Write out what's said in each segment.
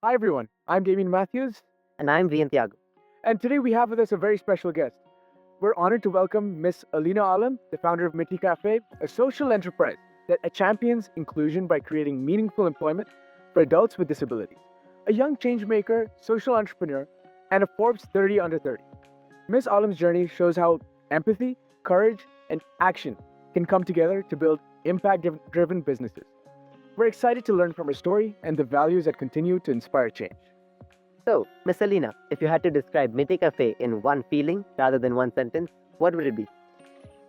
Hi everyone, I'm Damien Matthews, And I'm Tiago. and today we have with us a very special guest. We're honored to welcome Miss Alina Alam, the founder of Mitti Café, a social enterprise that champions inclusion by creating meaningful employment for adults with disabilities. A young changemaker, social entrepreneur, and a Forbes 30 under 30. Miss Alam's journey shows how empathy, courage, and action can come together to build impact-driven businesses. We're excited to learn from her story and the values that continue to inspire change. So, Miss Alina, if you had to describe Mitti Cafe in one feeling rather than one sentence, what would it be?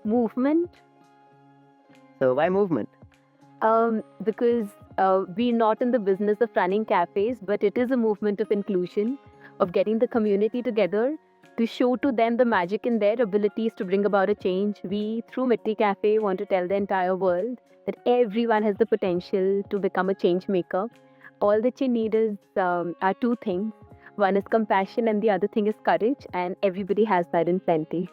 Movement, So, why movement? because we're not in the business of running cafes, but it is a movement of inclusion, of getting the community together to show to them the magic in their abilities to bring about a change. We, through Mitti Cafe, want to tell the entire world that everyone has the potential to become a change maker. All that you need is are two things. One is compassion, and the other thing is courage, and everybody has that in plenty.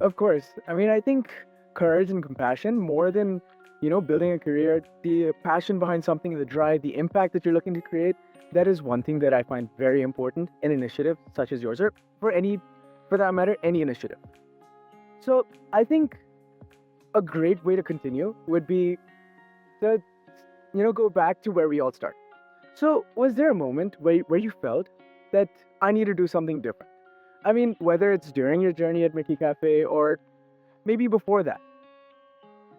Of course. I think courage and compassion, more than, building a career, the passion behind something, the drive, the impact that you're looking to create, that is one thing that I find very important in initiatives such as yours, or for that matter, any initiative. So I think a great way to continue would be to, go back to where we all start. So was there a moment where you felt that I need to do something different? Whether it's during your journey at Mickey Cafe or maybe before that.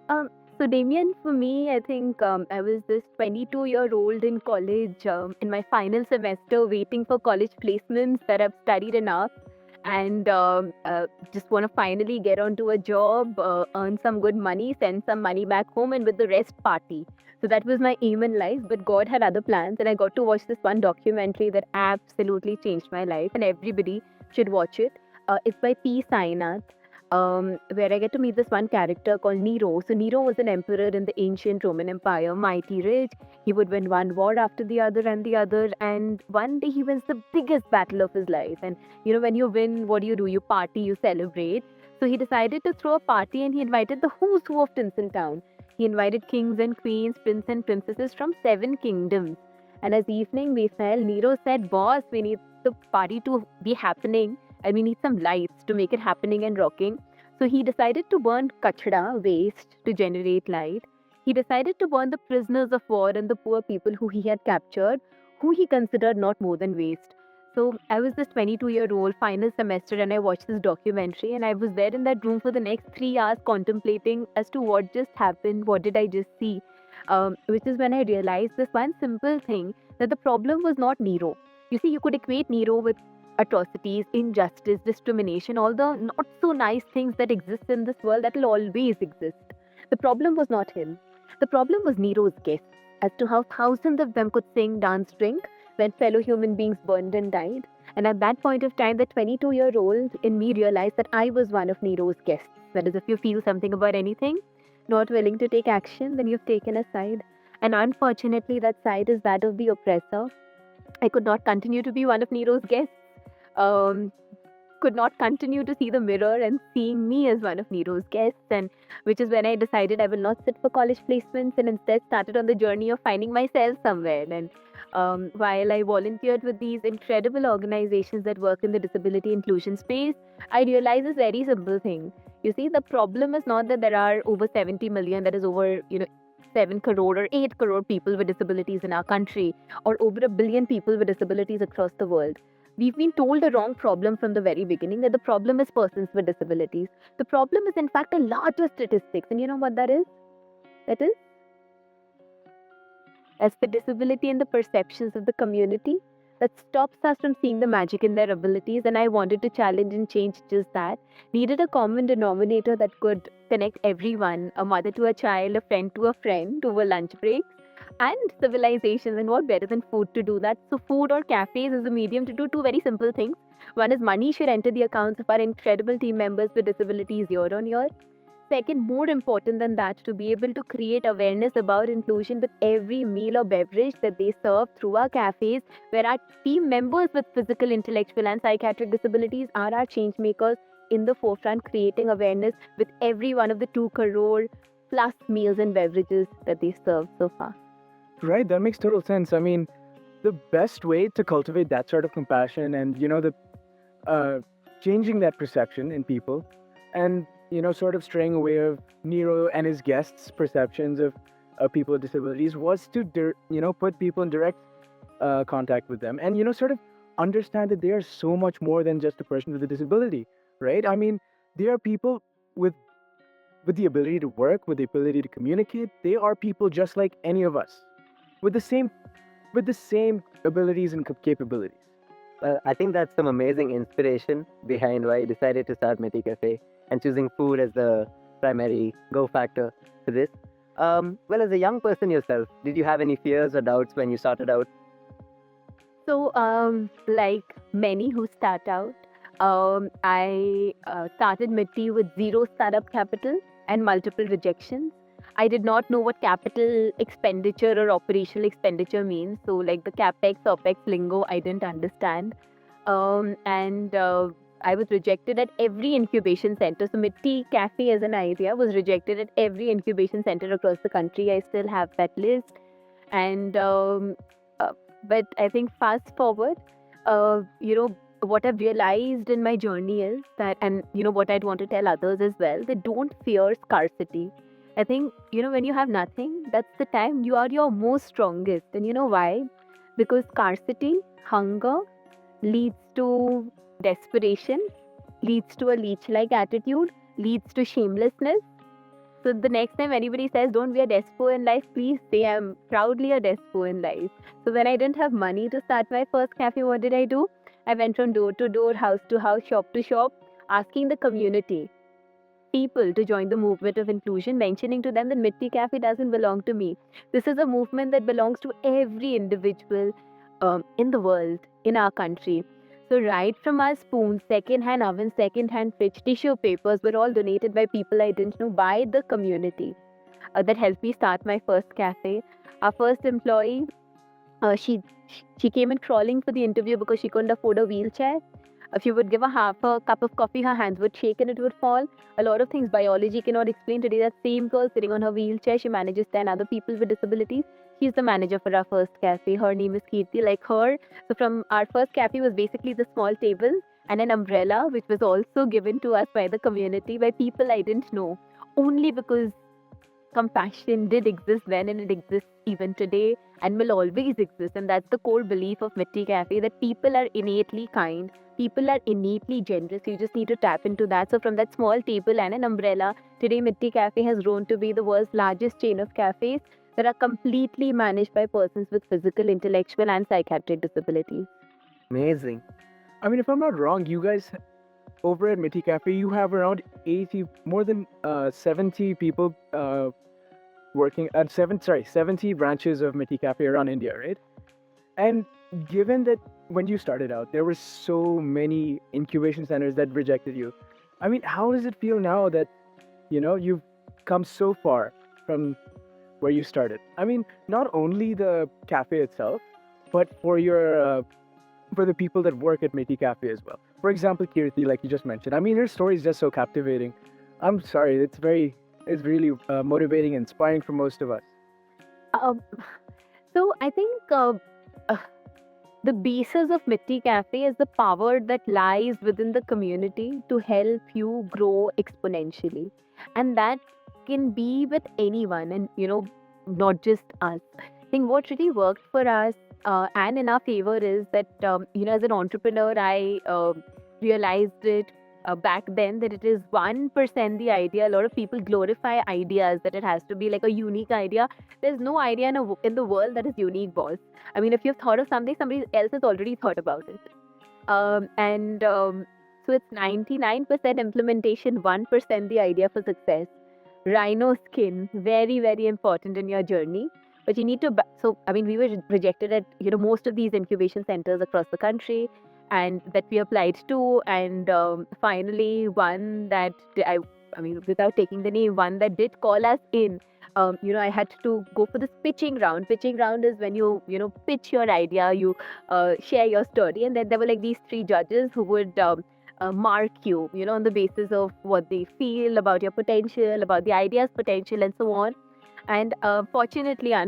So, Damien, for me, I think I was this 22-year-old in college in my final semester waiting for college placements that I've studied enough and just want to finally get onto a job, earn some good money, send some money back home, and with the rest party. So that was my aim in life, but God had other plans, and I got to watch this one documentary that absolutely changed my life, and everybody should watch it. It's by P. Sainath, where I get to meet this one character called Nero. So Nero was an emperor in the ancient Roman Empire, mighty rich. He would win one war after the other and the other, and one day he wins the biggest battle of his life. And when you win, what do? You party, you celebrate. So he decided to throw a party, and he invited the who's who of Tinseltown. He invited kings and queens, princes and princesses from 7 kingdoms. And as evening befell, Nero said, "Boss, we need the party to be happening, and we need some lights to make it happening and rocking." So he decided to burn kachda, waste, to generate light. He decided to burn the prisoners of war and the poor people who he had captured, who he considered not more than waste. So I was this 22-year-old final semester, and I watched this documentary, and I was there in that room for the next 3 hours contemplating as to what just happened, what did I just see, which is when I realized this one simple thing, that the problem was not Nero. You see, you could equate Nero with atrocities, injustice, discrimination, all the not so nice things that exist in this world that will always exist. The problem was not him. The problem was Nero's guests, as to how thousands of them could sing, dance, drink when fellow human beings burned and died. And at that point of time, the 22-year-old in me realized that I was one of Nero's guests. That is, if you feel something about anything, not willing to take action, then you've taken a side. And unfortunately, that side is that of the oppressor. I could not continue to be one of Nero's guests. Um, could not continue to see the mirror and seeing me as one of Nero's guests, and which is when I decided I will not sit for college placements and instead started on the journey of finding myself somewhere. And while I volunteered with these incredible organizations that work in the disability inclusion space, I realized this very simple thing. You see, the problem is not that there are over 70 million, that is over 7 crore or 8 crore people with disabilities in our country, or over a billion people with disabilities across the world. We've been told a wrong problem from the very beginning, that the problem is persons with disabilities. The problem is, in fact, a larger statistics. And you know what that is? That is, as the disability and the perceptions of the community that stops us from seeing the magic in their abilities. And I wanted to challenge and change just that. Needed a common denominator that could connect everyone, a mother to a child, a friend to a friend, over lunch breaks, and civilizations. And what better than food to do that? So food or cafes is a medium to do two very simple things. One is money should enter the accounts of our incredible team members with disabilities year on year. Second, more important than that, to be able to create awareness about inclusion with every meal or beverage that they serve through our cafes, where our team members with physical, intellectual, and psychiatric disabilities are our change makers in the forefront, creating awareness with every one of the 2 crore plus meals and beverages that they serve so far. Right, that makes total sense. the best way to cultivate that sort of compassion and the changing that perception in people, and sort of straying away of Nero and his guests' perceptions of people with disabilities, was to put people in direct contact with them, and sort of understand that they are so much more than just a person with a disability, right? I mean, they are people with the ability to work, with the ability to communicate. They are people just like any of us, with the same abilities and capabilities. Well, I think that's some amazing inspiration behind why you decided to start Mitti Cafe and choosing food as the primary go factor for this. Well, as a young person yourself, did you have any fears or doubts when you started out? So, like many who start out, I started Mitti with zero startup capital and multiple rejections. I did not know what capital expenditure or operational expenditure means. So, like the capex, opex lingo, I didn't understand. And I was rejected at every incubation center. So, Mitti Cafe as an idea was rejected at every incubation center across the country. I still have that list. And uh, but I think fast forward, what I've realized in my journey is that, and what I'd want to tell others as well, they don't fear scarcity. I think when you have nothing, that's the time you are your most strongest. And you know why? Because scarcity, hunger, leads to desperation, leads to a leech-like attitude, leads to shamelessness. So the next time anybody says don't be a despo in life, please say I'm proudly a despo in life. So when I didn't have money to start my first cafe, what did I do? I went from door to door, house to house, shop to shop, asking the community, people to join the movement of inclusion, mentioning to them that Mitti Cafe doesn't belong to me. This is a movement that belongs to every individual in the world, in our country. So right from our spoons, second-hand ovens, second-hand fridge, tissue papers were all donated by people I didn't know, by the community. That helped me start my first cafe. Our first employee, she came in crawling for the interview because she couldn't afford a wheelchair. If you would give her half a cup of coffee, her hands would shake and it would fall. A lot of things biology cannot explain. Today, that same girl sitting on her wheelchair, she manages 10 other people with disabilities. She's the manager for our first cafe. Her name is Kirti, like her. So from our first cafe was basically the small table and an umbrella, which was also given to us by the community, by people I didn't know, only because compassion did exist then and it exists even today and will always exist. And that's the core belief of Mitti Cafe, that people are innately kind, people are innately generous. You just need to tap into that. So from that small table and an umbrella, today Mitti Cafe has grown to be the world's largest chain of cafes that are completely managed by persons with physical, intellectual and psychiatric disabilities. Amazing. I mean, if I'm not wrong, you guys over at Mitti Cafe, you have around 80, more than 70 people working at 70 branches of Mitti Cafe around India, right? And given that when you started out, there were so many incubation centers that rejected you. I mean, how does it feel now that you've come so far from where you started? I mean, not only the cafe itself, but for the people that work at Mitti Cafe as well. For example, Kirti, like you just mentioned. I mean, her story is just so captivating. I'm sorry, it's really motivating and inspiring for most of us. Um, so I think uh, the basis of Mitti Cafe is the power that lies within the community to help you grow exponentially. And that can be with anyone and, not just us. I think what really worked for us and in our favor is that, as an entrepreneur, I realized it back then that it is 1% the idea. A lot of people glorify ideas, that it has to be like a unique idea. There's no idea in the world that is unique, boss. I mean, if you've thought of something, somebody else has already thought about it. So it's 99% implementation, 1% the idea for success. Rhino skin, very, very important in your journey. But you need to, so I mean, we were rejected at, most of these incubation centers across the country and that we applied to. And finally, one that I mean, without taking the name, one that did call us in. I had to go for this pitching round. Pitching round is when pitch your idea, you share your story, and then there were like these three judges who would mark you, on the basis of what they feel about your potential, about the idea's potential, and so on. And unfortunately, I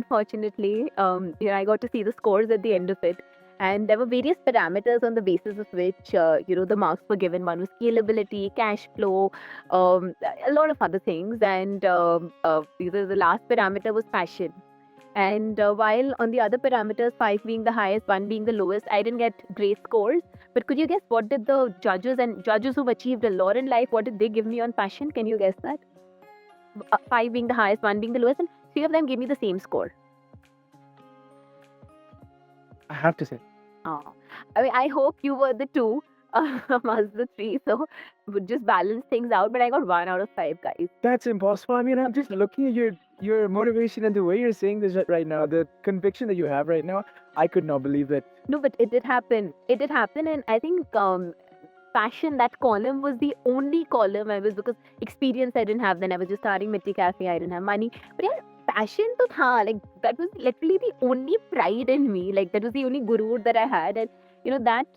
got to see the scores at the end of it. And there were various parameters on the basis of which, the marks were given. One was scalability, cash flow, a lot of other things. And the last parameter was passion. And while on the other parameters, 5 being the highest, 1 being the lowest, I didn't get great scores. But could you guess what did the judges who've achieved a lot in life, what did they give me on passion? Can you guess that? 5 being the highest, 1 being the lowest, and 3 of them gave me the same score. I have to say. Oh. I mean, I hope you were the two amongst the three, so would just balance things out. But I got 1 out of 5, guys. That's impossible. I mean, I'm just looking at your motivation and the way you're saying this right now, the conviction that you have right now. I could not believe that. No, but it did happen. It did happen, and I think passion, that column was the only column I was, because experience I didn't have then. I was just starting Mitti Café. I didn't have money, but yeah, passion to tha, like that was literally the only pride in me. Like that was the only guru that I had, and that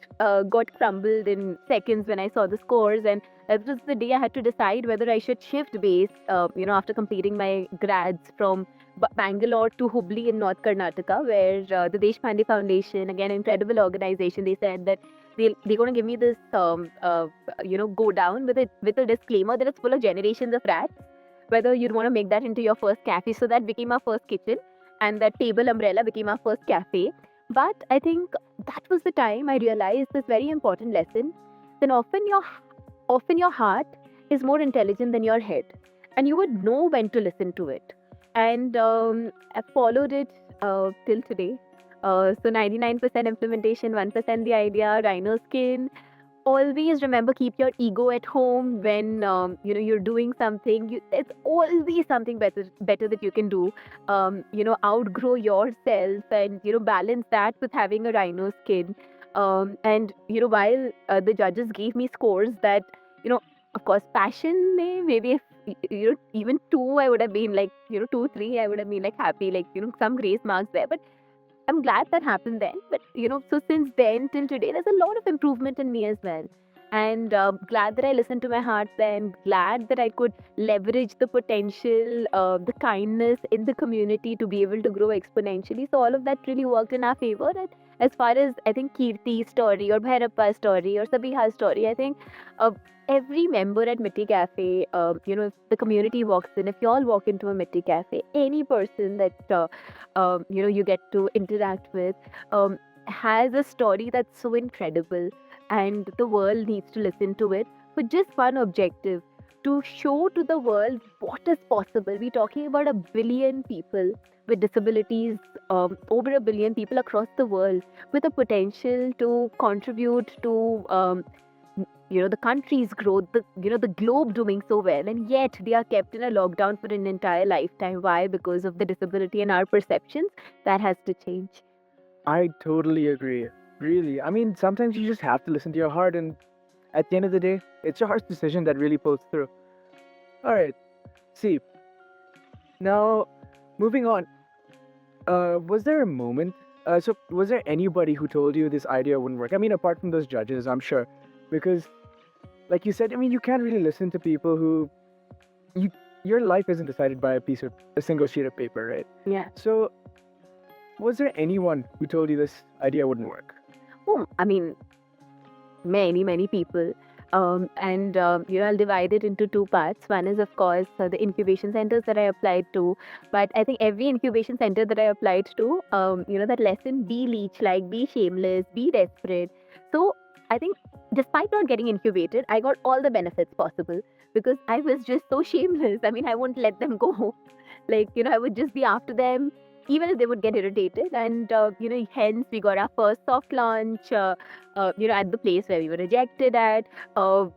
got crumbled in seconds when I saw the scores. And that was the day I had to decide whether I should shift base. After completing my grads from Bangalore to Hubli in North Karnataka, where the Deshpande Foundation, again incredible organization, they said that they're going to give me this go down with a disclaimer that it's full of generations of rats, whether you'd want to make that into your first cafe. So that became our first kitchen, and that table umbrella became our first cafe. But I think that was the time I realized this very important lesson. Then often your heart is more intelligent than your head, and you would know when to listen to it. And I followed it till today. So 99% implementation, 1% the idea, rhino skin. Always remember, keep your ego at home when you're doing something. There's always something better that you can do. Outgrow yourself, and balance that with having a rhino skin. And while the judges gave me scores that, of course, passion maybe if even 2, I would have been like 2 3, I would have been like happy, like some grace marks there. But I'm glad that happened then. But so since then till today, there's a lot of improvement in me as well. And glad that I listened to my heart then. Glad that I could leverage the potential, the kindness in the community to be able to grow exponentially. So all of that really worked in our favor. And as far as I think Kirti's story or Bhairappa's story or Sabiha's story, I think every member at Mitti Cafe, if the community walks in, if you all walk into a Mitti Cafe, any person that you get to interact with has a story that's so incredible, and the world needs to listen to it with just one objective: to show to the world what is possible. We're talking about 1 billion people with disabilities, over 1 billion people across the world with a potential to contribute to the country's growth, the globe doing so well, and yet they are kept in a lockdown for an entire lifetime. Why? Because of the disability and our perceptions. That has to change. I totally agree. Really. I mean, sometimes you just have to listen to your heart, and at the end of the day, it's your heart's decision that really pulls through. All right. See, now moving on. Was there a moment? Was there anybody who told you this idea wouldn't work? I mean, apart from those judges, I'm sure, because, like you said, I mean, you can't really listen to people who your life isn't decided by a single sheet of paper, right? Yeah. So, was there anyone who told you this idea wouldn't work? Oh, I mean, many people. I'll divide it into 2 parts. One is, of course, the incubation centers that I applied to. But I think every incubation center that I applied to, that lesson: be leech-like, be shameless, be desperate. So I think, despite not getting incubated, I got all the benefits possible because I was just so shameless. I mean, I wouldn't let them go. Like, I would just be after them, even if they would get irritated. And, hence we got our first soft launch, at the place where we were rejected at, and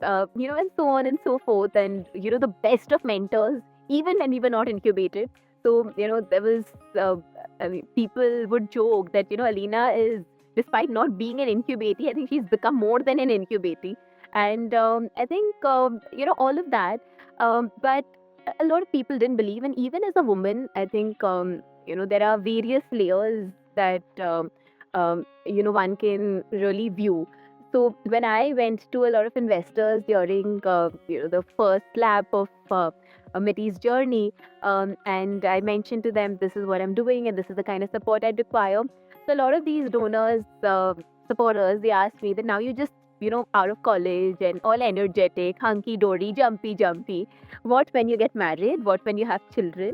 so on and so forth. And, the best of mentors, even when we were not incubated. So, there was, people would joke that, Alina is, despite not being an incubatee, I think she's become more than an incubatee. And I think, all of that. But a lot of people didn't believe. And even as a woman, I think, there are various layers that, one can really view. So when I went to a lot of investors during the first lap of Mitti's journey, and I mentioned to them, this is what I'm doing and this is the kind of support I'd require. So a lot of these donors, supporters, they asked me that now you just out of college and all energetic, hunky dory, jumpy. What when you get married? What when you have children?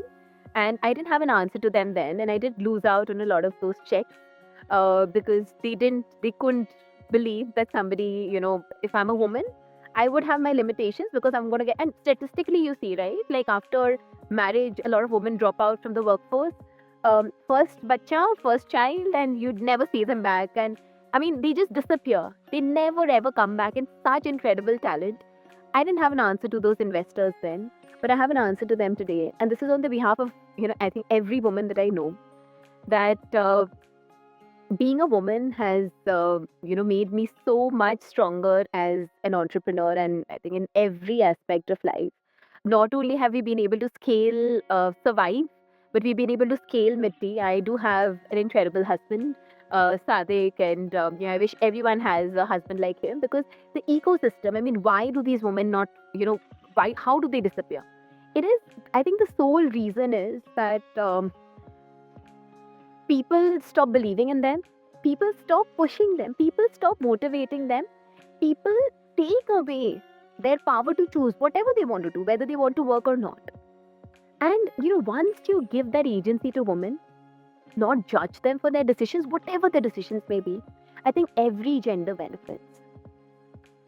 And I didn't have an answer to them then, and I did lose out on a lot of those checks because they couldn't believe that somebody, if I'm a woman, I would have my limitations because I'm going to get, and statistically, you see, right? Like after marriage, a lot of women drop out from the workforce. First bacha, first child, and you'd never see them back. And I mean, they just disappear. They never ever come back. And such incredible talent. I didn't have an answer to those investors then, but I have an answer to them today. And this is on the behalf of, I think every woman that I know, that being a woman has made me so much stronger as an entrepreneur, and I think in every aspect of life. Not only have we been able to scale survive, but we've been able to scale Mitti. I do have an incredible husband, Sadik, and I wish everyone has a husband like him, because the ecosystem, I mean, why do these women not, why, how do they disappear? It is, I think the sole reason is that people stop believing in them, people stop pushing them, people stop motivating them, people take away their power to choose whatever they want to do, whether they want to work or not. And once you give that agency to women, not judge them for their decisions, whatever their decisions may be, I think every gender benefits.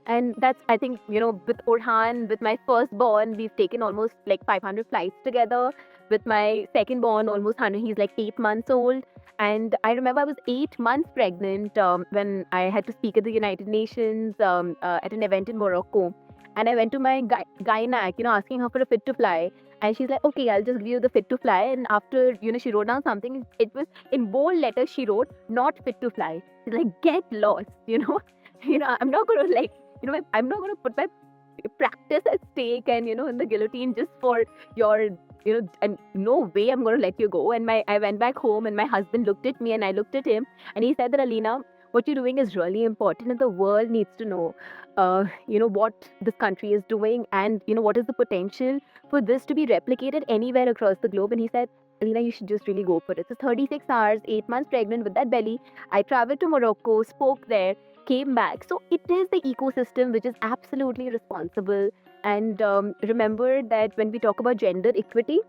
And that's, I think, with Orhan, with my firstborn, we've taken almost like 500 flights together. With my second born, almost 100, he's like 8 months old. And I remember I was 8 months pregnant when I had to speak at the United Nations at an event in Morocco. And I went to my gynac, asking her for a fit to fly. And she's like, okay, I'll just give you the fit to fly. And after, she wrote down something. It was in bold letters, she wrote, not fit to fly. She's like, get lost, I'm not going to I'm not going to put my practice at stake and, in the guillotine just for your, and no way I'm going to let you go. And I went back home and my husband looked at me and I looked at him and he said that, Alina, what you're doing is really important and the world needs to know, what this country is doing and, what is the potential for this to be replicated anywhere across the globe. And he said, Alina, you should just really go for it. So 36 hours, 8 months pregnant with that belly, I traveled to Morocco, spoke there, came back. So it is the ecosystem which is absolutely responsible. And remember that when we talk about gender equity,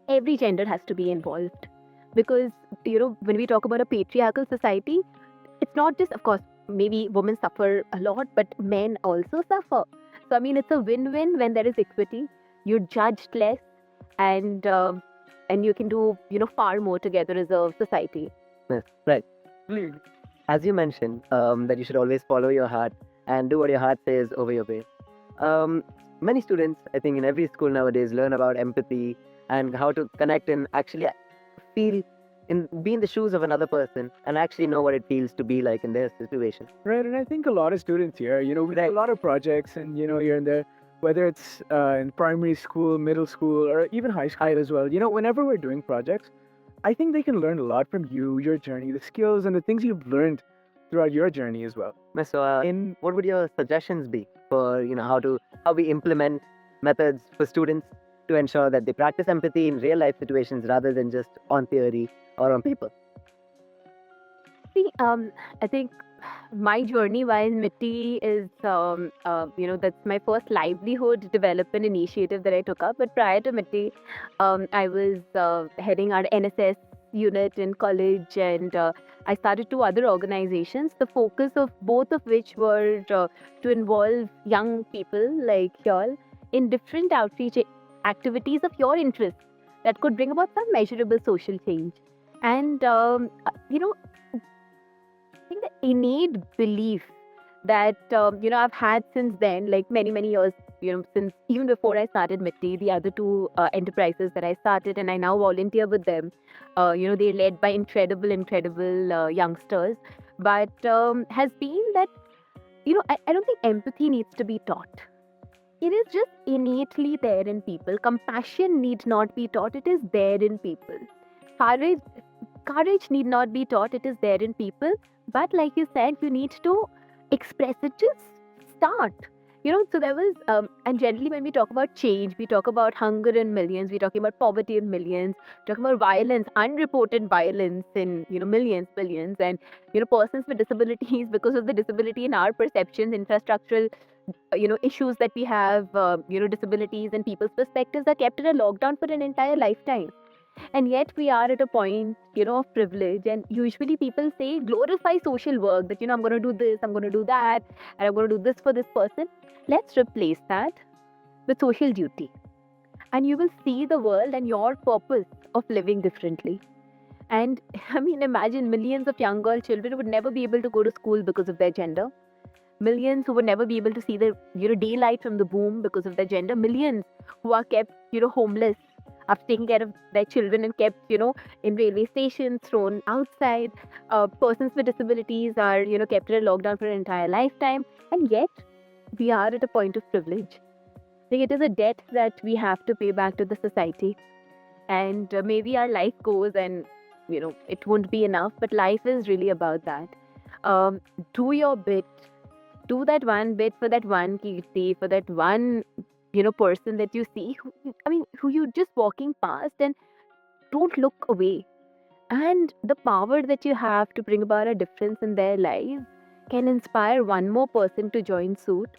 every gender has to be involved. Because, when we talk about a patriarchal society, it's not just, of course, maybe women suffer a lot, but men also suffer. So, I mean, it's a win-win when there is equity. You're judged less and you can do, far more together as a society. Yes, right. As you mentioned, that you should always follow your heart and do what your heart says over your brain. Many students, I think, in every school nowadays learn about empathy and how to connect and actually be in the shoes of another person and actually know what it feels to be like in their situation. Right, and I think a lot of students here, we do a lot of projects and, here and there, whether it's in primary school, middle school, or even high school as well. Whenever we're doing projects, I think they can learn a lot from you, your journey, the skills and the things you've learned throughout your journey as well. So, what would your suggestions be for how we implement methods for students to ensure that they practice empathy in real life situations rather than just on theory or on paper? See, I think my journey while Mitti is, that's my first livelihood development initiative that I took up. But prior to Mitti, I was heading our NSS unit in college, and I started 2 other organizations, the focus of both of which were to involve young people like y'all in different outreach activities of your interest that could bring about some measurable social change. And, I think the innate belief that, I've had since then, like many years, since even before I started Mitti, the other 2 enterprises that I started and I now volunteer with them, they're led by incredible youngsters, but has been that, I don't think empathy needs to be taught. It is just innately there in people. Compassion need not be taught. It is there in people. Courage need not be taught. It is there in people. But like you said, you need to express it, just start. So there was, and generally when we talk about change, we talk about hunger in millions, we're talking about poverty in millions, talking about violence, unreported violence in, millions, billions, and, persons with disabilities, because of the disability in our perceptions, infrastructural, issues that we have, disabilities and people's perspectives are kept in a lockdown for an entire lifetime. And yet we are at a point, of privilege. And usually people say, glorify social work, that, I'm going to do this, I'm going to do that, and I'm going to do this for this person. Let's replace that with social duty. And you will see the world and your purpose of living differently. And I mean, imagine millions of young girl children would never be able to go to school because of their gender. Millions who would never be able to see the, daylight from the boom because of their gender. Millions who are kept, homeless after taking care of their children and kept, in railway stations, thrown outside. Persons with disabilities are, kept in a lockdown for an entire lifetime. And yet, we are at a point of privilege. Like, it is a debt that we have to pay back to the society. And maybe our life goes and, it won't be enough, but life is really about that. Um, do your bit. Do that one bit for that one Kirti, for that one, person that you see, who you just walking past, and don't look away. And the power that you have to bring about a difference in their lives can inspire one more person to join suit,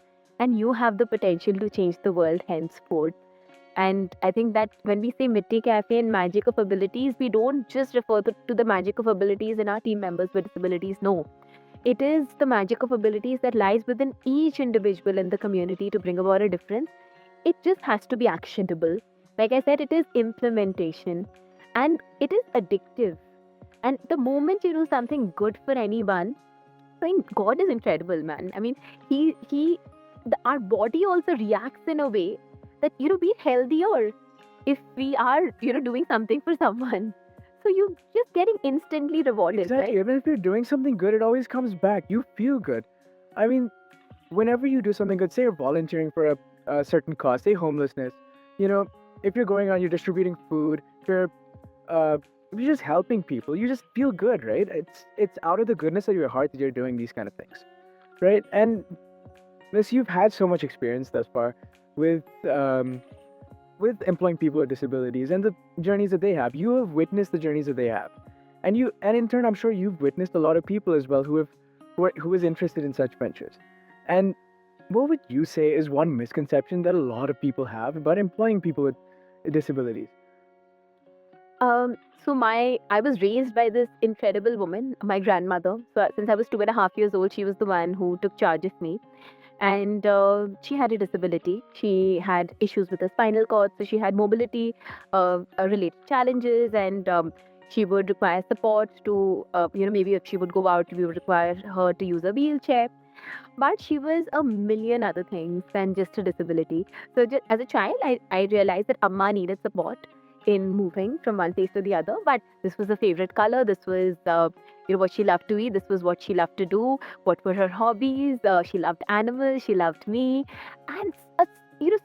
and you have the potential to change the world henceforth. And I think that when we say Mitti Cafe and magic of abilities, we don't just refer to the magic of abilities in our team members with disabilities. No, it is the magic of abilities that lies within each individual in the community to bring about a difference. It just has to be actionable. Like I said, it is implementation, and it is addictive. And the moment you do something good for anyone, I mean, God is incredible, man. I mean, our body also reacts in a way that, we're healthier if we are, doing something for someone. So you're just getting instantly rewarded, Exactly. right? Even if you're doing something good, it always comes back. You feel good. I mean, whenever you do something good, say you're volunteering for a certain cause, say homelessness, you know, if you're going on, you're distributing food, uh, if you're just helping people, you just feel good, right? It's out of the goodness of your heart that you're doing these kind of things, right? And Miss, you've had so much experience thus far with um, with employing people with disabilities and the journeys that they have. You have witnessed the journeys that they have, and in turn, I'm sure you've witnessed a lot of people as well who is interested in such ventures. And what would you say is one misconception that a lot of people have about employing people with disabilities? Um, I was raised by this incredible woman, my grandmother. So since I was 2.5 years old, she was the one who took charge of me. And she had a disability. She had issues with the spinal cord, so she had mobility related challenges, and she would require support to, maybe if she would go out, we would require her to use a wheelchair. But she was a million other things than just a disability. So just, as a child, I realized that Amma needed support in moving from one place to the other. But this was a favorite color. This was, what she loved to eat. This was what she loved to do. What were her hobbies? She loved animals. She loved me, and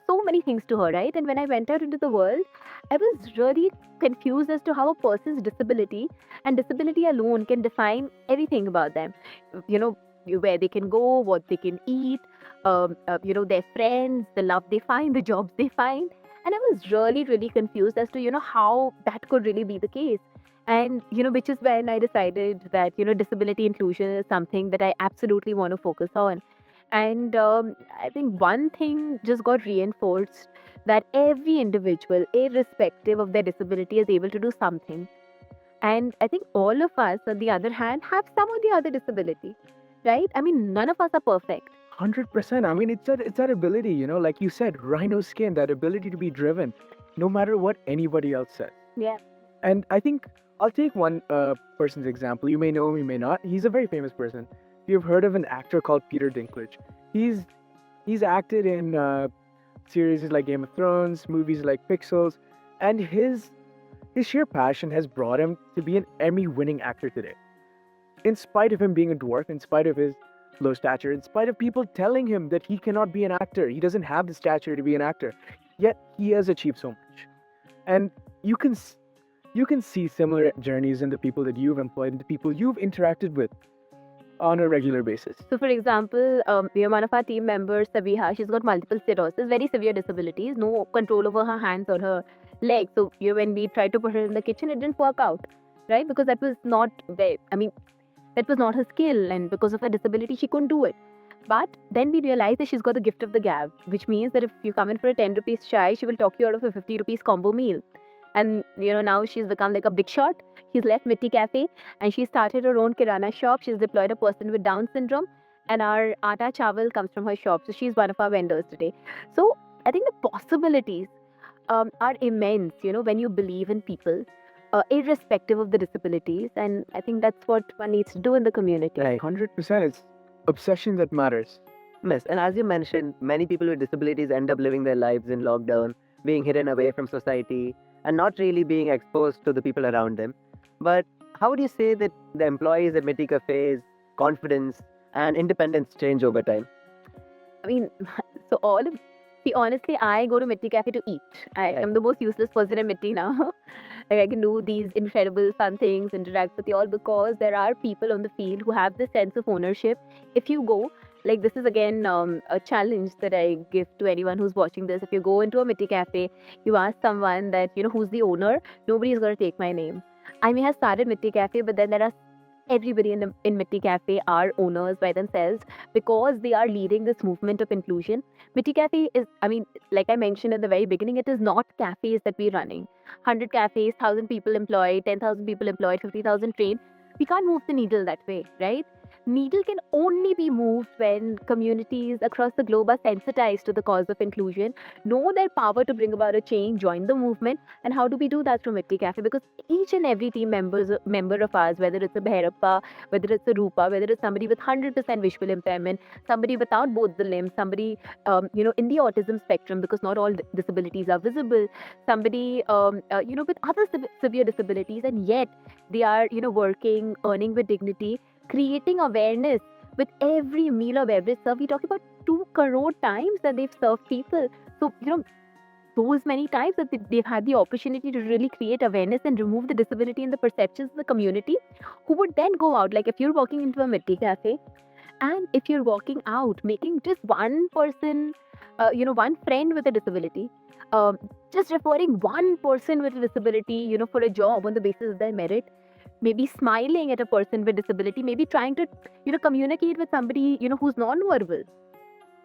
so many things to her, right? And when I went out into the world, I was really confused as to how a person's disability and disability alone can define everything about them. You know, where they can go, what they can eat, their friends, the love they find, the jobs they find. And I was really, really confused as to, how that could really be the case. And, which is when I decided that, disability inclusion is something that I absolutely want to focus on. And I think one thing just got reinforced, that every individual, irrespective of their disability, is able to do something. And I think all of us, on the other hand, have some or the other disability, right? I mean, none of us are perfect. 100%. I mean, it's that ability, like you said, rhino skin, that ability to be driven, no matter what anybody else says. Yeah. And I think I'll take one person's example. You may know him, you may not. He's a very famous person. If you've heard of an actor called Peter Dinklage, he's acted in series like Game of Thrones, movies like Pixels, and his sheer passion has brought him to be an Emmy-winning actor today. In spite of him being a dwarf, in spite of his low stature, in spite of people telling him that he cannot be an actor, he doesn't have the stature to be an actor, yet he has achieved so much. And you can you can see similar journeys in the people that you've employed and the people you've interacted with. on a regular basis? So, for example, we have one of our team members, Sabiha. She's got multiple sclerosis, very severe disabilities, no control over her hands or her legs. So, when we tried to put her in the kitchen, it didn't work out, right? Because that was not that was not her skill, and because of her disability, she couldn't do it. But then we realized that she's got the gift of the gab, which means that if you come in for a 10 rupees chai, she will talk you out of a 50 rupees combo meal. And now she's become like a big shot. She's left Mitti Café and she started her own kirana shop. She's deployed a person with Down syndrome, and our atta chawal comes from her shop. So she's one of our vendors today. So I think the possibilities are immense. When you believe in people, irrespective of the disabilities, and I think that's what one needs to do in the community. Right. 100%. It's obsession that matters. Yes, and as you mentioned, many people with disabilities end up living their lives in lockdown, being hidden away from society, and not really being exposed to the people around them. But how would you say that the employees at Mitti Cafe's confidence and independence change over time? I mean, so honestly, I go to Mitti Cafe to eat. I am the most useless person in Mitti now. Like, I can do these incredible fun things, interact with you all, because there are people on the field who have this sense of ownership. If you go, like, this is again a challenge that I give to anyone who's watching this. If you go into a Mitti Cafe, you ask someone that, who's the owner, nobody's going to take my name. I may have started Mitti Cafe, but then there are everybody in Mitti Cafe are owners by themselves, because they are leading this movement of inclusion. Mitti Cafe is, like I mentioned at the very beginning, it is not cafes that we're running. 100 cafes, 1,000 people employed, 10,000 people employed, 50,000 trained. We can't move the needle that way, right? Needle can only be moved when communities across the globe are sensitized to the cause of inclusion, know their power to bring about a change, join the movement. And how do we do that through Mitti Cafe? Because each and every member of ours, whether it's a Bhairappa, whether it's a Rupa, whether it's somebody with 100% visual impairment, somebody without both the limbs, somebody in the autism spectrum, because not all disabilities are visible, somebody with other severe disabilities, and yet they are working, earning with dignity, creating awareness with every meal or beverage served. We talk about 2 crore times that they've served people. So, those many times that they've had the opportunity to really create awareness and remove the disability in the perceptions of the community, who would then go out. Like, if you're walking into a Mitti Cafe, and if you're walking out, making just one person, one friend with a disability, just referring one person with a disability, for a job on the basis of their merit, maybe smiling at a person with disability, maybe trying to, communicate with somebody, who's non-verbal,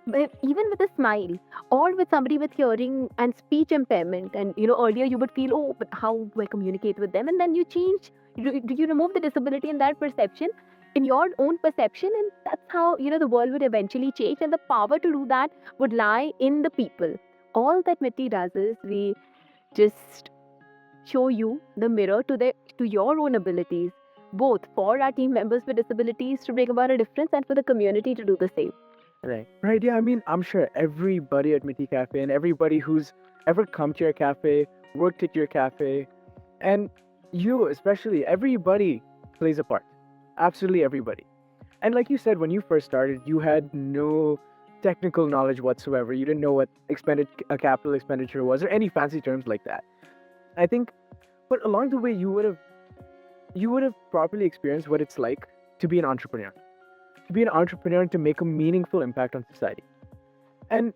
but even with a smile, or with somebody with hearing and speech impairment. And, earlier you would feel, oh, but how do I communicate with them? And then you change, you remove the disability in that perception, in your own perception, and that's how, the world would eventually change. And the power to do that would lie in the people. All that Mitti does is we just show you the mirror to your own abilities, both for our team members with disabilities to bring about a difference, and for the community to do the same. Right. Right, yeah, I'm sure everybody at Mitti Cafe and everybody who's ever come to your cafe, worked at your cafe, and you especially, everybody plays a part. Absolutely everybody. And like you said, when you first started, you had no technical knowledge whatsoever. You didn't know what a capital expenditure was, or any fancy terms like that. I think, but along the way, you would have properly experienced what it's like to be an entrepreneur. To be an entrepreneur and to make a meaningful impact on society. And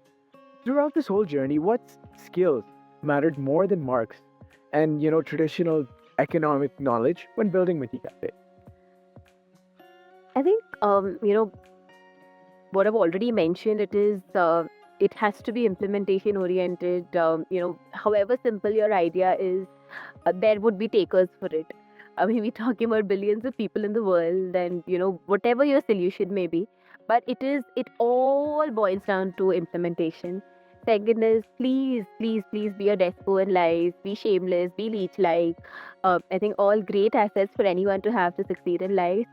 throughout this whole journey, what skills mattered more than marks and, traditional economic knowledge when building Mitti Cafe? I think, what I've already mentioned, it has to be implementation oriented. However simple your idea is, there would be takers for it. We're talking about billions of people in the world, and whatever your solution may be, but it all boils down to implementation. Second is, please be a despo in life, be shameless, be leech-like. I think all great assets for anyone to have to succeed in life.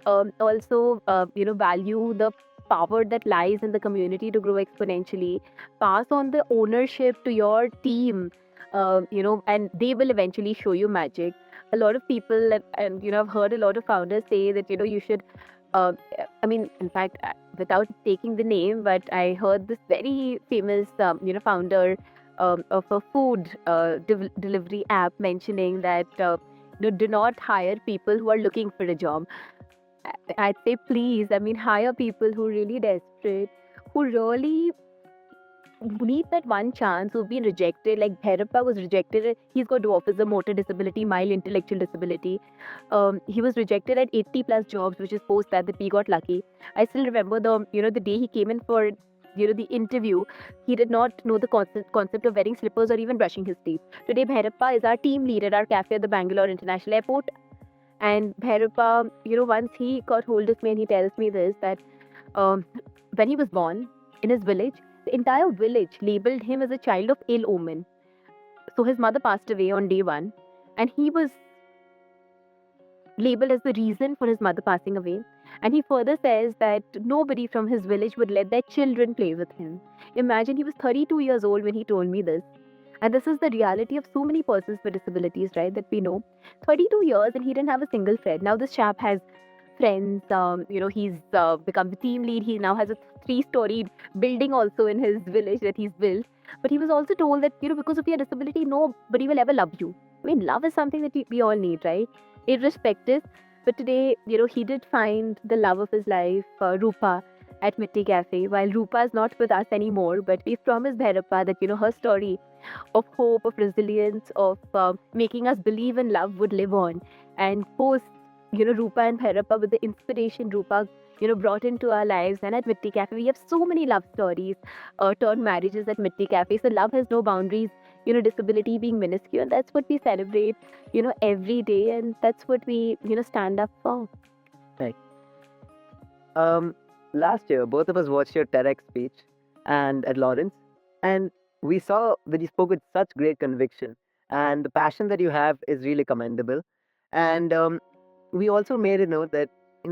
Also, value the power that lies in the community to grow exponentially. Pass on the ownership to your team, and they will eventually show you magic. A lot of people, and I've heard a lot of founders say that, you should, in fact, without taking the name, but I heard this very famous, founder of a food delivery app mentioning that, do not hire people who are looking for a job. I'd say please, I mean, hire people who are really desperate, who really need that one chance, who've been rejected. Like Bhairappa was rejected. He's got dwarfism, motor disability, mild intellectual disability. He was rejected at 80 plus jobs, which is post that we got lucky. I still remember the day he came in for the interview. He did not know the concept of wearing slippers or even brushing his teeth. Today Bhairappa is our team lead at our cafe at the Bangalore International Airport. And Bhairappa, once he got hold of me and he tells me this, that um, when he was born in his village, the entire village labeled him as a child of ill omen. So his mother passed away on day one, and he was labeled as the reason for his mother passing away. And he further says that nobody from his village would let their children play with him. Imagine, he was 32 years old when he told me this. And this is the reality of so many persons with disabilities, right? That we know. 32 years and he didn't have a single friend. Now this chap has friends. He's become the team lead. He now has a 3-storied building also in his village that he's built. But he was also told that, because of your disability, nobody will ever love you. I mean, love is something that we all need, right? Irrespective. But today, he did find the love of his life, Rupa, at Mitti Café. While Rupa is not with us anymore, but we've promised Bhairappa that, her story of hope, of resilience, of making us believe in love would live on. And post, Rupa and Bhairappa, with the inspiration Rupa, brought into our lives. And at Mitti Cafe, we have so many love stories, turned marriages at Mitti Cafe. So love has no boundaries, disability being minuscule. And that's what we celebrate, every day. And that's what we, stand up for. Last year, both of us watched your TEDx speech and at Lawrence, and we saw that you spoke with such great conviction, and the passion that you have is really commendable. And we also made a note that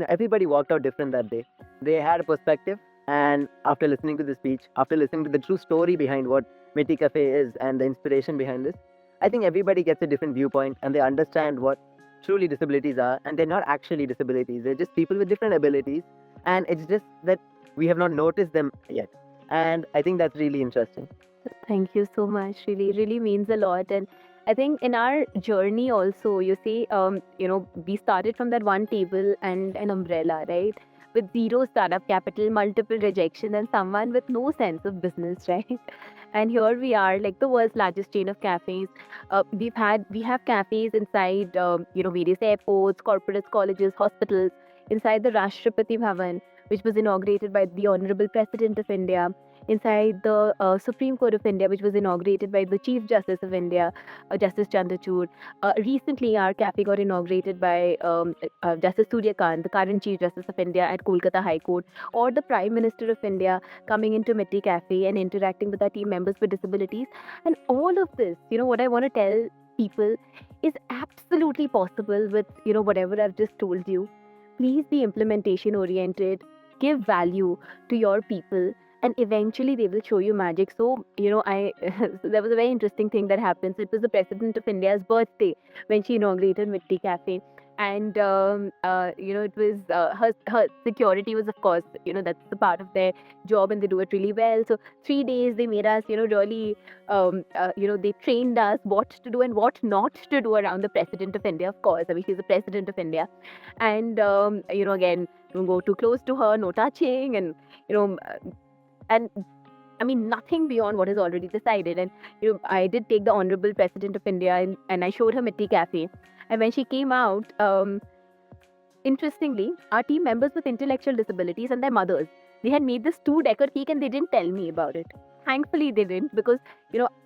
everybody walked out different that day. They had a perspective, and after listening to the speech, after listening to the true story behind what Mitti Cafe is and the inspiration behind this, I think everybody gets a different viewpoint and they understand what truly disabilities are, and they're not actually disabilities. They're just people with different abilities, and it's just that we have not noticed them yet. And I think that's really interesting. Thank you so much. Really, really means a lot. And I think in our journey also, you see, we started from that one table and an umbrella, right? With zero startup capital, multiple rejection, and someone with no sense of business, right? And here we are, like the world's largest chain of cafes. We have cafes inside, various airports, corporates, colleges, hospitals, inside the Rashtrapati Bhavan, which was inaugurated by the Honorable President of India, inside the Supreme Court of India, which was inaugurated by the Chief Justice of India, Justice Chandrachud. Recently, our cafe got inaugurated by Justice Surya Kant, the current Chief Justice of India at Kolkata High Court, or the Prime Minister of India coming into Mitti Cafe and interacting with our team members with disabilities. And all of this, what I want to tell people is absolutely possible with, whatever I've just told you. Please be implementation oriented, give value to your people, and eventually they will show you magic. So, so there was a very interesting thing that happens. It was the President of India's birthday when she inaugurated Mitti Cafe. And, it was her security was, of course, that's the part of their job and they do it really well. So 3 days they made us, really, they trained us what to do and what not to do around the President of India, of course. I mean, she's the President of India. And, again, don't go too close to her, no touching, and, and I mean, nothing beyond what is already decided. And, I did take the Honorable President of India and I showed her Mitti Cafe. And when she came out, interestingly, our team members with intellectual disabilities and their mothers, they had made this 2-decker cake and they didn't tell me about it. Thankfully, they didn't, because,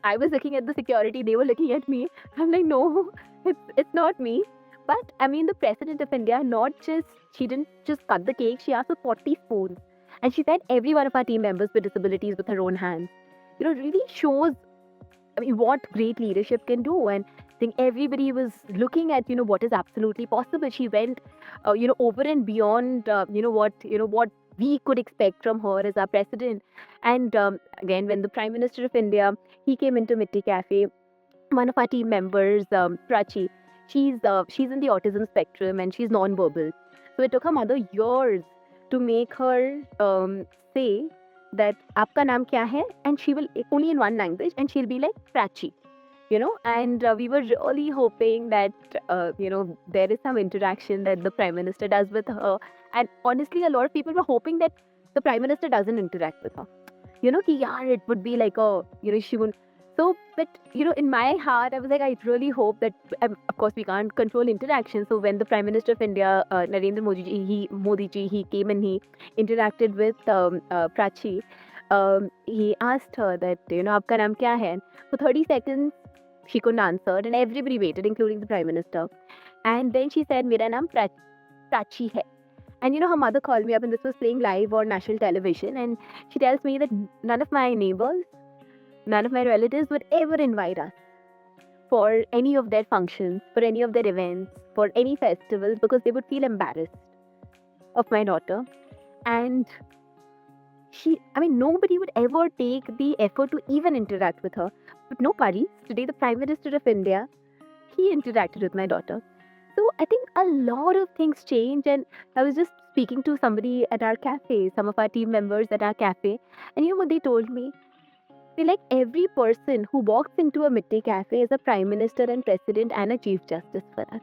I was looking at the security, they were looking at me. I'm like, no, it's not me. But, I mean, the President of India, she didn't just cut the cake, she asked for 40 spoons. And she fed every one of our team members with disabilities with her own hands. Really shows, I mean, what great leadership can do. And I think everybody was looking at, what is absolutely possible. She went, over and beyond, what we could expect from her as our president. And again, when the Prime Minister of India, he came into Mitti Cafe, one of our team members, Prachi, she's in the autism spectrum and she's non-verbal. So it took her mother years to make her say that aapka naam kya hai, and she will only in one language, and she'll be like Prachi, and we were really hoping that there is some interaction that the Prime Minister does with her And honestly, a lot of people were hoping that the Prime Minister doesn't interact with her. Yeah, it would be like she would. So, but in my heart, I was like, I really hope that. Of course, we can't control interaction. So when the Prime Minister of India, Narendra Modi ji, he came and he interacted with Prachi. He asked her that आपका नाम क्या है? For 30 seconds, she couldn't answer, and everybody waited, including the Prime Minister. And then she said, मेरा नाम Prachi hai. And her mother called me up, and this was playing live on national television. And she tells me that none of my neighbors, none of my relatives would ever invite us for any of their functions, for any of their events, for any festivals, because they would feel embarrassed of my daughter. And nobody would ever take the effort to even interact with her. But no worries, today the Prime Minister of India, he interacted with my daughter. So I think a lot of things change. And I was just speaking to somebody at our cafe, some of our team members at our cafe, and what they told me? They like every person who walks into a Mitti Cafe is a Prime Minister and President and a Chief Justice for us.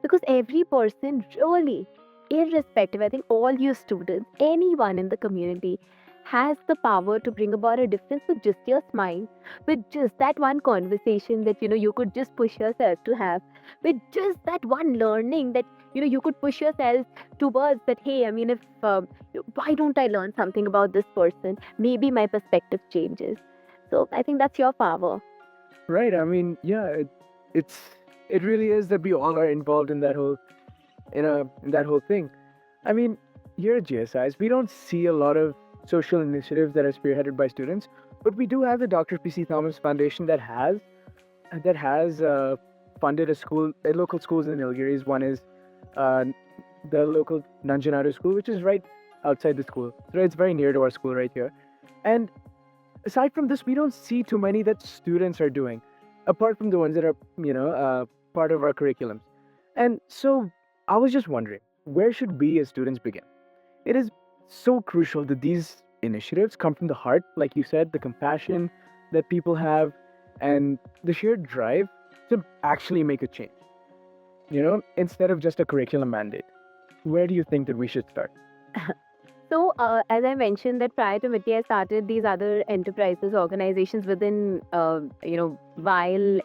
Because every person really, irrespective, I think all you students, anyone in the community has the power to bring about a difference with just your smile, with just that one conversation that you could just push yourself to have, with just that one learning that you could push yourself towards that. Hey, if why don't I learn something about this person? Maybe my perspective changes. So I think that's your power. Right. I mean, yeah, it really is that we all are involved in that whole in that whole thing. I mean, here at GSIs, we don't see a lot of social initiatives that are spearheaded by students, but we do have the Dr. P.C. Thomas Foundation that has funded local schools in Nilgiris. One is uh, the local Nanjanadu school, which is right outside the school. So it's very near to our school right here. And aside from this, we don't see too many that students are doing, apart from the ones that are part of our curriculums. And so I was just wondering, where should we as students begin? It is so crucial that these initiatives come from the heart, like you said, the compassion that people have, and the sheer drive to actually make a change. Instead of just a curriculum mandate. Where do you think that we should start? So, as I mentioned, that prior to Mitti, I started these other enterprises, organizations within, while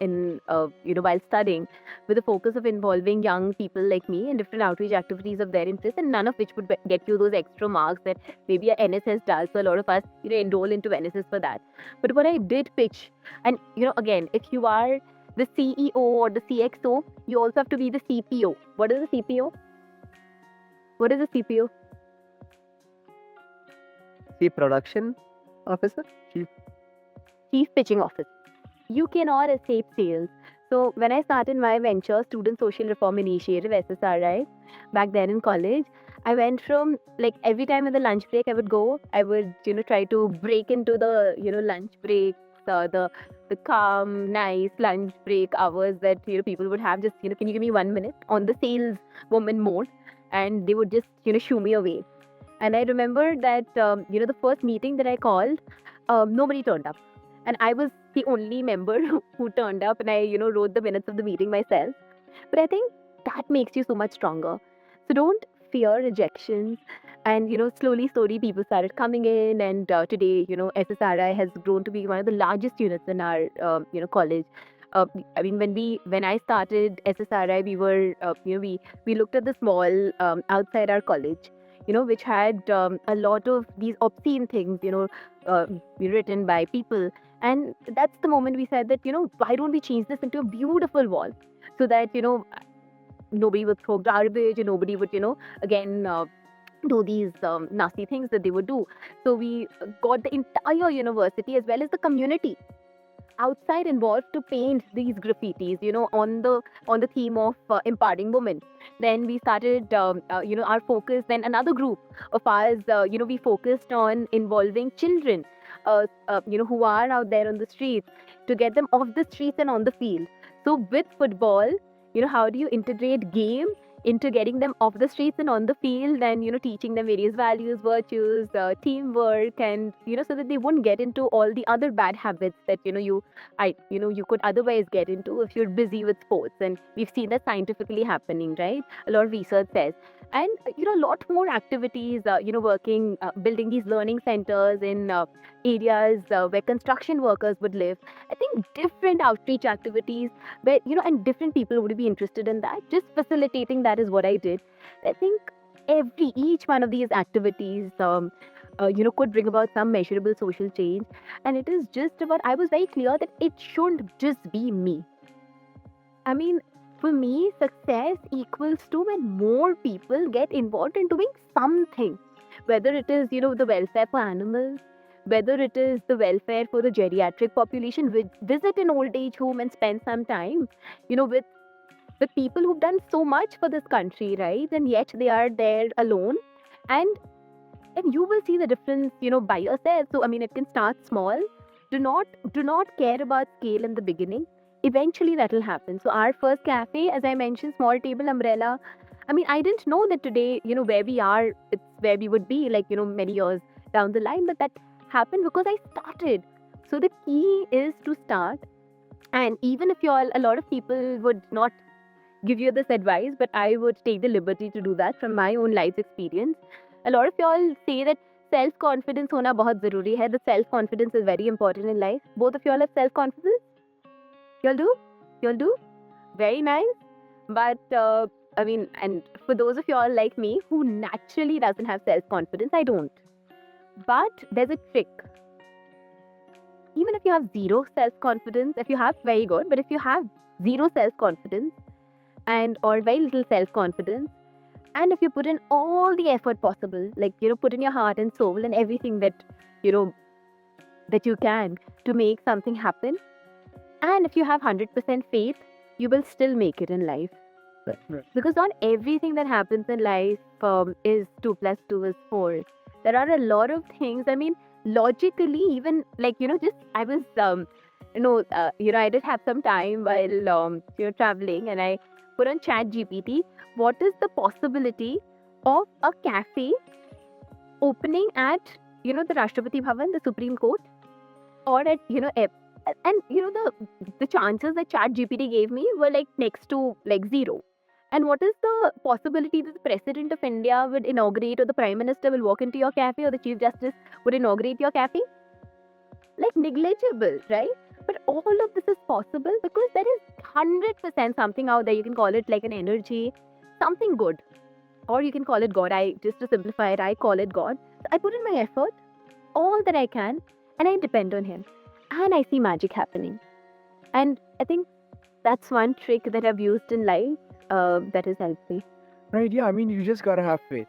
studying, with the focus of involving young people like me in different outreach activities of their interest, and none of which would get you those extra marks that maybe a NSS does. So a lot of us, enroll into NSS for that. But what I did pitch, and again, if you are the CEO or the CXO, you also have to be the CPO. What is the CPO? What is the CPO? Chief Production Officer? Chief Pitching Officer. You cannot escape sales. So when I started my venture, Student Social Reform Initiative, SSRI, back then in college, I went from like every time in the lunch break I would go, I would try to break into the lunch breaks, the calm, nice lunch break hours that people would have. Just can you give me 1 minute on the sales woman mode, and they would just shoo me away. And I remember that, the first meeting that I called, nobody turned up. And I was the only member who turned up, and I, wrote the minutes of the meeting myself. But I think that makes you so much stronger. So don't fear rejections. And, slowly, people started coming in. And today, SSRI has grown to be one of the largest units in our, college. When I started SSRI, we were, we looked at the small outside our college, which had a lot of these obscene things, written by people. And that's the moment we said that, why don't we change this into a beautiful wall so that, nobody would throw garbage and nobody would, again, do these nasty things that they would do. So we got the entire university as well as the community outside involved to paint these graffitis, on the theme of imparting women. Then we started, our focus. Then another group of ours, we focused on involving children, who are out there on the streets, to get them off the streets and on the field. So with football, how do you integrate game into getting them off the streets and on the field, and teaching them various values, virtues, teamwork, and so that they won't get into all the other bad habits that you could otherwise get into if you're busy with sports. And we've seen that scientifically happening, right? A lot of research says. And a lot more activities, working, building these learning centers in areas where construction workers would live. I think different outreach activities where and different people would be interested in that. Just facilitating that is what I did. I think each one of these activities could bring about some measurable social change. And it is just about, I was very clear that it shouldn't just be me. I mean, for me, success equals to when more people get involved in doing something, whether it is the welfare for animals, whether it is the welfare for the geriatric population, visit an old age home and spend some time with people who've done so much for this country, right? And yet they are there alone. And you will see the difference by yourself. So I mean, it can start small. Do not care about scale in the beginning. Eventually that will happen. So our first cafe, as I mentioned, small table umbrella, I mean, I didn't know that today where we are, it's where we would be like many years down the line. But that happened because I started. So the key is to start. And even if a lot of people would not give you this advice, but I would take the liberty to do that from my own life experience. A lot of y'all say that self-confidence hona bahut zaruri hai. The self-confidence is very important in life. Both of y'all have self-confidence? Y'all do? Y'all do? Very nice. But I mean, and for those of y'all like me who naturally doesn't have self-confidence, I don't. But there's a trick. Even if you have zero self-confidence, if you have very good, but if you have zero self-confidence and or very little self-confidence, and if you put in all the effort possible, like put in your heart and soul and everything that that you can to make something happen, and if you have 100% faith, you will still make it in life. Right. Because not everything that happens in life is 2 plus 2 is 4. There are a lot of things. I mean, logically, even like just I was I did have some time while traveling, and I put on Chat GPT. What is the possibility of a cafe opening at the Rashtrapati Bhavan, the Supreme Court, or at and the chances that Chat GPT gave me were like next to like zero. And what is the possibility that the President of India would inaugurate, or the Prime Minister will walk into your cafe, or the Chief Justice would inaugurate your cafe? Like negligible, right? But all of this is possible because there is 100% something out there. You can call it like an energy, something good, or you can call it God. Just to simplify it, I call it God. So I put in my effort, all that I can, and I depend on Him, and I see magic happening. And I think that's one trick that I've used in life that has helped me. Right, yeah, I mean, you just gotta have faith.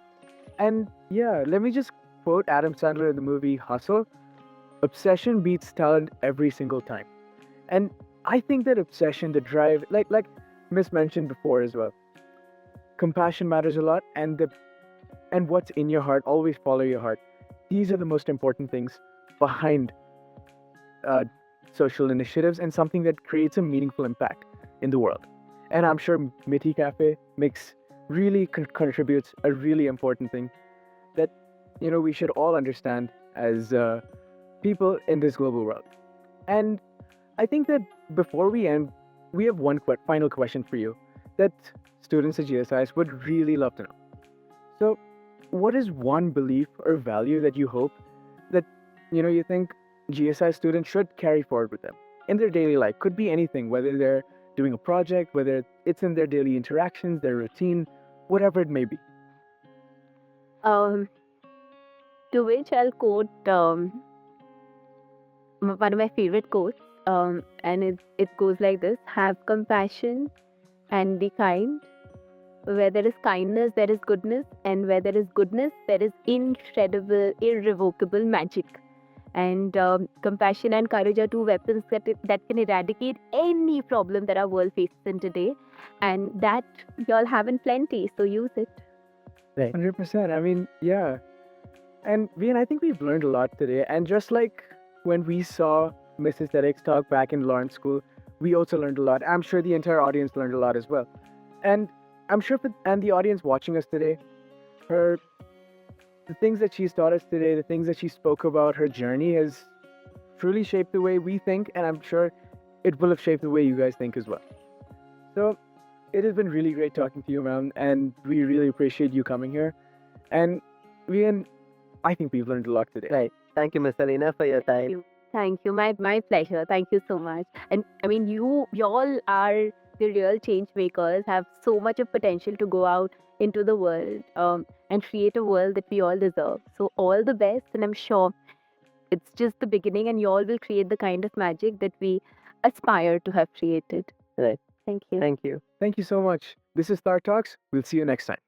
And yeah, let me just quote Adam Sandler in the movie Hustle: obsession beats talent every single time. And I think that obsession, the drive, like Miss mentioned before as well, compassion matters a lot, and what's in your heart, always follow your heart. These are the most important things behind social initiatives and something that creates a meaningful impact in the world. And I'm sure Mitti Café really contributes a really important thing that we should all understand as people in this global world. And I think that before we end, we have one final question for you that students at GSIs would really love to know. So, what is one belief or value that you hope that you think GSI students should carry forward with them in their daily life? Could be anything, whether they're doing a project, whether it's in their daily interactions, their routine, whatever it may be. To which I'll quote one of my favorite quotes, and it goes like this: "Have compassion and be kind. Where there is kindness, there is goodness, and where there is goodness, there is incredible, irrevocable magic." And compassion and courage are two weapons that can eradicate any problem that our world faces in today, and that y'all have in plenty. So use it. Right. 100%. I mean, yeah. And I think we've learned a lot today. And just like when we saw Mrs. Derek's talk back in Lawrence School, we also learned a lot. I'm sure the entire audience learned a lot as well. And I'm sure, and the audience watching us today, the things that she's taught us today, the things that she spoke about, her journey has truly shaped the way we think, and I'm sure it will have shaped the way you guys think as well. So it has been really great talking to you, ma'am, and we really appreciate you coming here. And I think we've learned a lot today. Right. Thank you, Miss Alina, for your time. Thank you. My pleasure. Thank you so much. And I mean, you all are the real change makers. Have so much of potential to go out into the world and create a world that we all deserve. So all the best, and I'm sure it's just the beginning, and you all will create the kind of magic that we aspire to have created. Right. Thank you. Thank you. Thank you so much. This is Tahr Talks. We'll see you next time.